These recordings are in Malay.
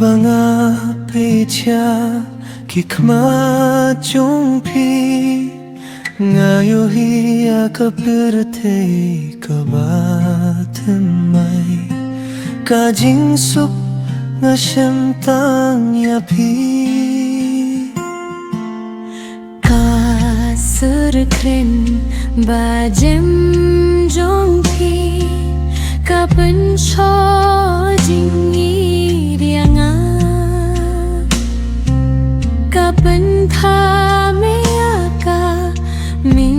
banga pecha kikma chungpi ngayo hiya kapirte kabatemai kajing sup ngasem tang yapi kasur kren bajem jongpi kapen cho jingi rianga kapen tha me aka min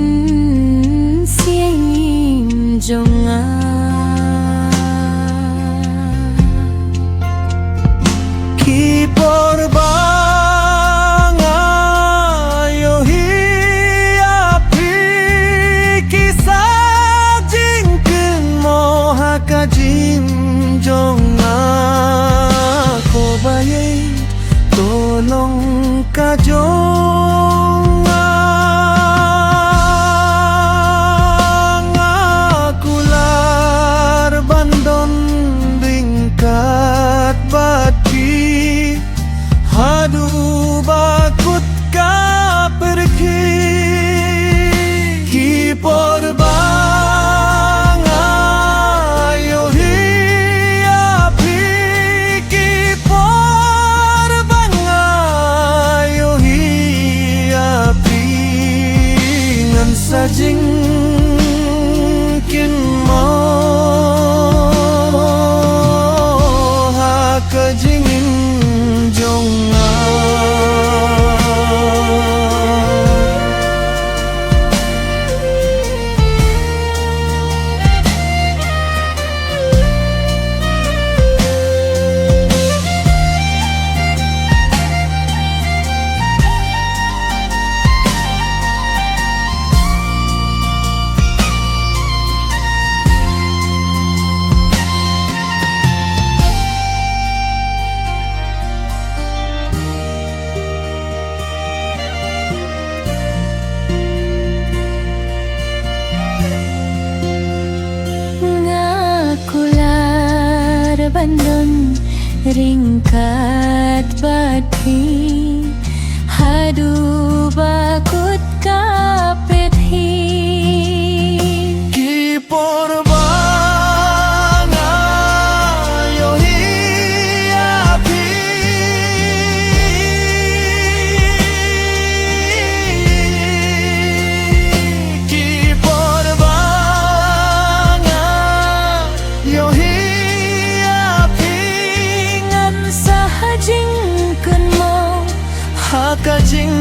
sieng jonga ki porbanga yo hi api ki sajing kin moha ka jim jonga ko baye tolong ka jonga ngakular bandon ringkat bati hadu bakut ka pergi ki porbanga yo hi api ki porbanga yo hi api ngan sajing kin mo ha ka jingin jonga ngakular bandon ringkat bati hadu bakut kapethi ki porbanga yo hi api ki porbanga yo hi api ngan sahajing kun mo ha ka jing